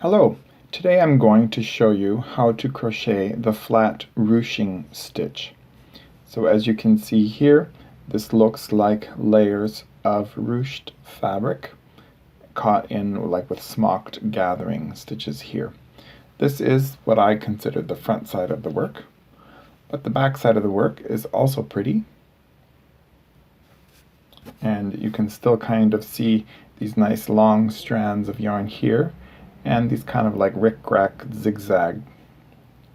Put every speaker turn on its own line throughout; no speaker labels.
Hello, today I'm going to show you how to crochet the flat ruching stitch. So as you can see here, this looks like layers of ruched fabric caught in like with smocked gathering stitches here. This is what I consider the front side of the work, but the back side of the work is also pretty. And you can still kind of see these nice long strands of yarn here and these kind of like rick-rack zigzag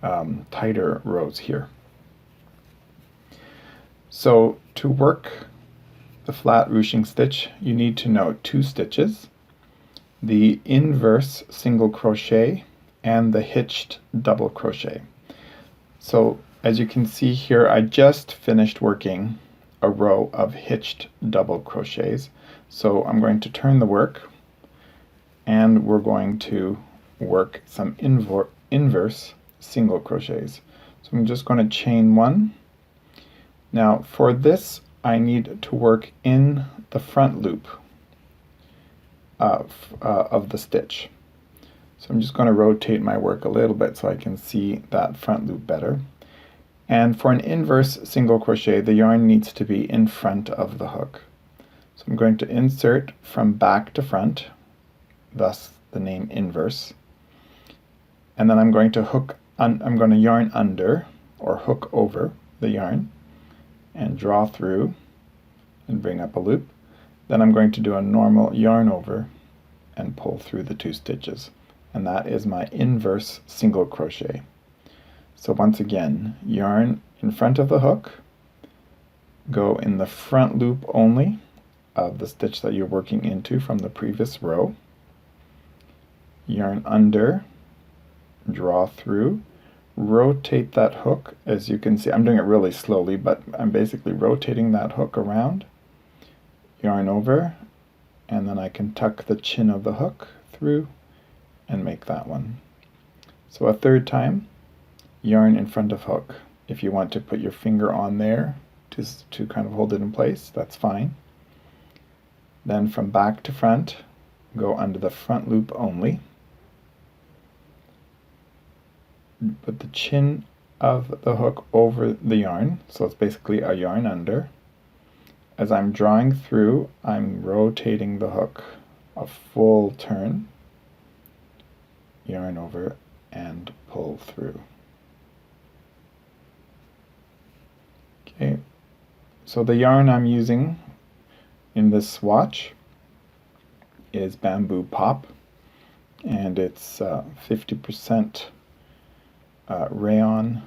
tighter rows here. So to work the flat ruching stitch, you need to know two stitches: the inverse single crochet and the hitched double crochet. So as you can see here, I just finished working a row of hitched double crochets. So I'm going to turn the work and we're going to work some inverse single crochets. So I'm just going to chain one. Now for this I need to work in the front loop of the stitch. So I'm just going to rotate my work a little bit so I can see that front loop better. And for an inverse single crochet, the yarn needs to be in front of the hook. So I'm going to insert from back to front, thus the name inverse. And then I'm going to I'm going to yarn under or hook over the yarn and draw through and bring up a loop. Then I'm going to do a normal yarn over and pull through the two stitches. And that is my inverse single crochet. So once again, yarn in front of the hook, go in the front loop only of the stitch that you're working into from the previous row, yarn under, draw through, rotate that hook. As you can see, I'm doing it really slowly, but I'm basically rotating that hook around, yarn over, and then I can tuck the chin of the hook through and make that one. So a third time, yarn in front of hook. If you want to put your finger on there to kind of hold it in place, that's fine. Then from back to front, go under the front loop only. Put the chin of the hook over the yarn, so it's basically a yarn under. As I'm drawing through, I'm rotating the hook a full turn, yarn over, and pull through. Okay, so the yarn I'm using in this swatch is Bamboo Pop, and it's 50% rayon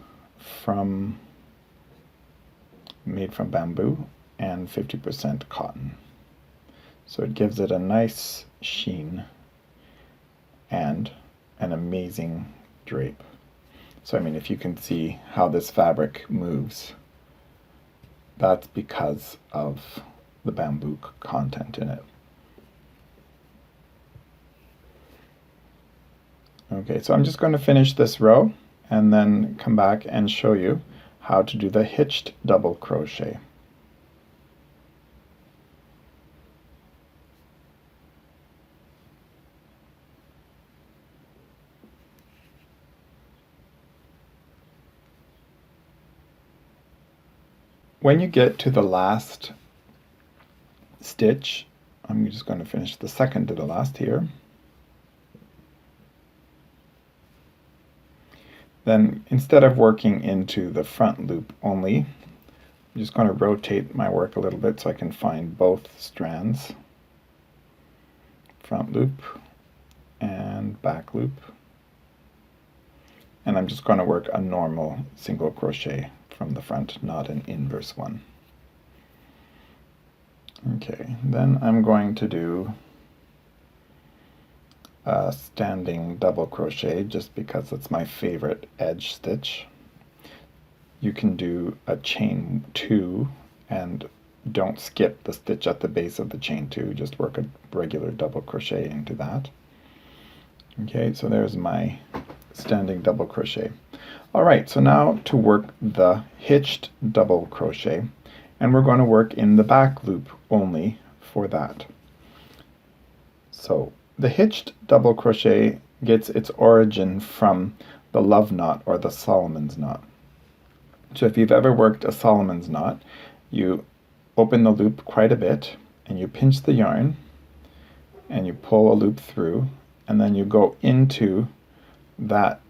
made from bamboo and 50% cotton. So it gives it a nice sheen and an amazing drape. So I mean, if you can see how this fabric moves, that's because of the bamboo content in it. Okay, so I'm just going to finish this row and then come back and show you how to do the hitched double crochet. When you get to the last stitch, I'm just going to finish the second to the last here. Then instead of working into the front loop only, I'm just going to rotate my work a little bit so I can find both strands. Front loop and back loop. And I'm just going to work a normal single crochet from the front, not an inverse one. Okay, then I'm going to do a standing double crochet just because it's my favorite edge stitch. You can do a chain 2 and don't skip the stitch at the base of the chain 2, just work a regular double crochet into that. Okay, so there's my standing double crochet. Alright, so now to work the hitched double crochet, and we're going to work in the back loop only for that. So the hitched double crochet gets its origin from the love knot or the Solomon's knot. So if you've ever worked a Solomon's knot, you open the loop quite a bit and you pinch the yarn and you pull a loop through, and then you go into that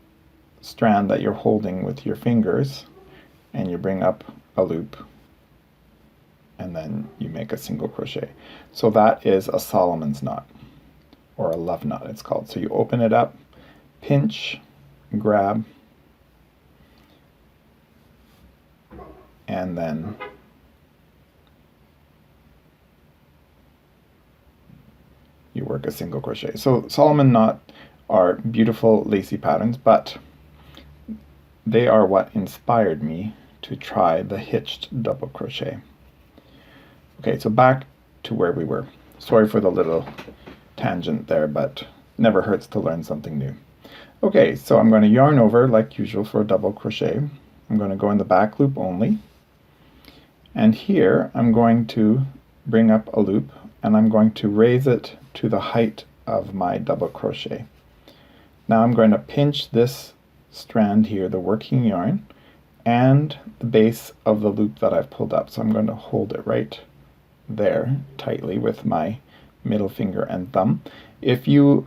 strand that you're holding with your fingers and you bring up a loop and then you make a single crochet. So that is a Solomon's knot, or a love knot it's called. So you open it up, pinch, grab, and then you work a single crochet. So Solomon knot are beautiful lacy patterns, but they are what inspired me to try the hitched double crochet. Okay, so back to where we were. Sorry for the little tangent there, but never hurts to learn something new. Okay, so I'm going to yarn over like usual for a double crochet. I'm going to go in the back loop only, and here I'm going to bring up a loop and I'm going to raise it to the height of my double crochet. Now I'm going to pinch this strand here, the working yarn, and the base of the loop that I've pulled up. So I'm going to hold it right there tightly with my middle finger and thumb. If you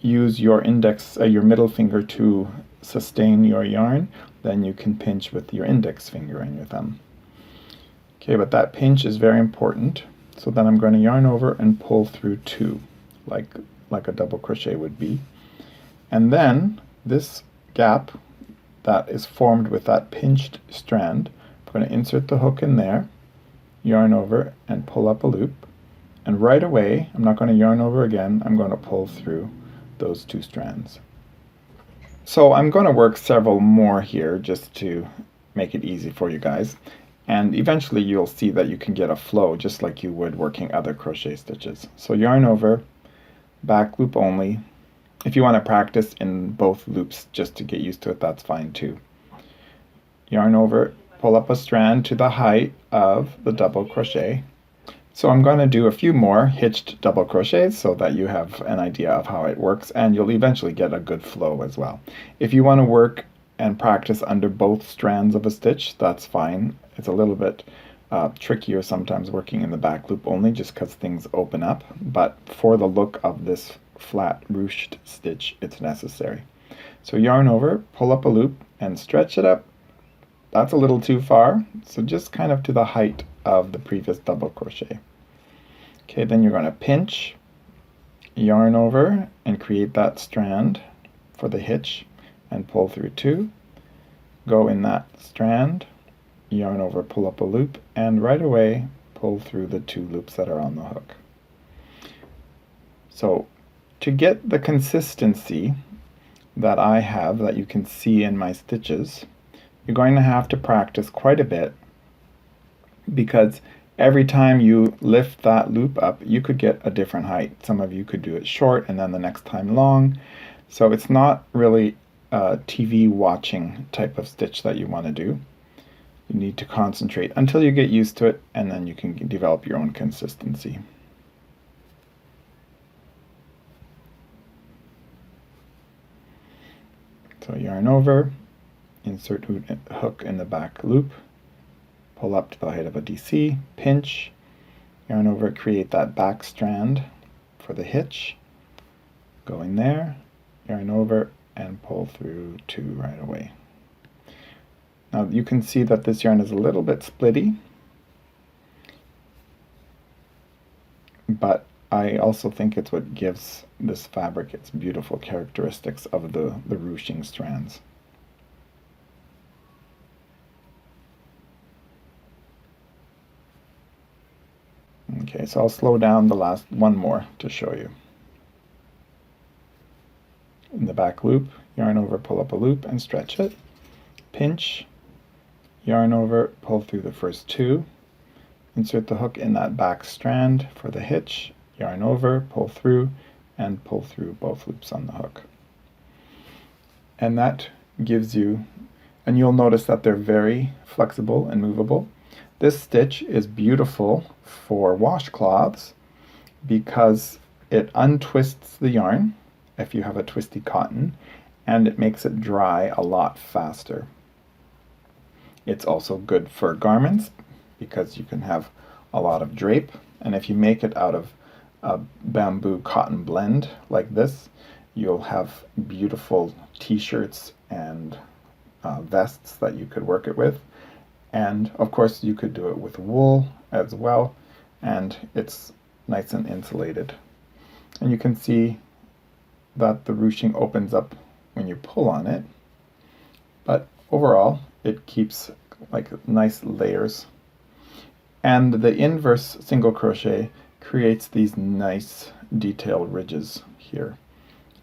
use your your middle finger to sustain your yarn, then you can pinch with your index finger and your thumb. Okay, but that pinch is very important. So then I'm going to yarn over and pull through two, like a double crochet would be. And then this gap that is formed with that pinched strand, I'm going to insert the hook in there, yarn over and pull up a loop, and right away, I'm not going to yarn over again, I'm going to pull through those two strands. So I'm going to work several more here just to make it easy for you guys, and eventually you'll see that you can get a flow just like you would working other crochet stitches. So yarn over, back loop only. If you want to practice in both loops just to get used to it, that's fine too. Yarn over, pull up a strand to the height of the double crochet. So I'm going to do a few more hitched double crochets so that you have an idea of how it works, and you'll eventually get a good flow as well. If you want to work and practice under both strands of a stitch, that's fine. It's a little bit trickier sometimes working in the back loop only just because things open up, but for the look of this flat ruched stitch, it's necessary. So yarn over, pull up a loop and stretch it up. That's a little too far, so just kind of to the height of the previous double crochet. Okay, then you're going to pinch, yarn over and create that strand for the hitch and pull through two, go in that strand, yarn over, pull up a loop, and right away pull through the two loops that are on the hook. So to get the consistency that I have that you can see in my stitches, you're going to have to practice quite a bit, because every time you lift that loop up, you could get a different height. Some of you could do it short and then the next time long. So it's not really a TV watching type of stitch that you want to do. You need to concentrate until you get used to it, and then you can develop your own consistency. So yarn over, insert hook in the back loop, pull up to the height of a DC, pinch, yarn over, create that back strand for the hitch, go in there, yarn over, and pull through two right away. Now you can see that this yarn is a little bit splitty, but I also think it's what gives this fabric its beautiful characteristics of the ruching strands. Okay, so I'll slow down the last one more to show you. In the back loop, yarn over, pull up a loop and stretch it, pinch, yarn over, pull through the first two, insert the hook in that back strand for the hitch, yarn over, pull through, and pull through both loops on the hook. And that gives you, and you'll notice that they're very flexible and movable. This stitch is beautiful for washcloths because it untwists the yarn if you have a twisty cotton, and it makes it dry a lot faster. It's also good for garments because you can have a lot of drape, and if you make it out of a bamboo cotton blend like this, you'll have beautiful t-shirts and vests that you could work it with. And of course you could do it with wool as well, and it's nice and insulated. And you can see that the ruching opens up when you pull on it, but overall it keeps like nice layers. And the inverse single crochet creates these nice detailed ridges here,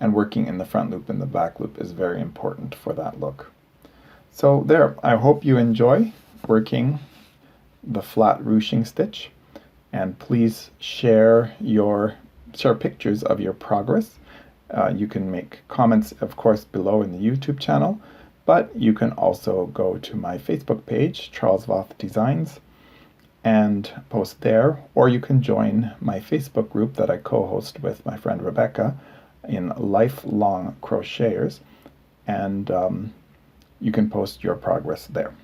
and working in the front loop and the back loop is very important for that look. So there, I hope you enjoy working the flat ruching stitch, and please share pictures of your progress. You can make comments, of course, below in the YouTube channel, but you can also go to my Facebook page, Charles Voth Designs, and post there, or you can join my Facebook group that I co-host with my friend Rebecca in Lifelong Crocheters, and you can post your progress there.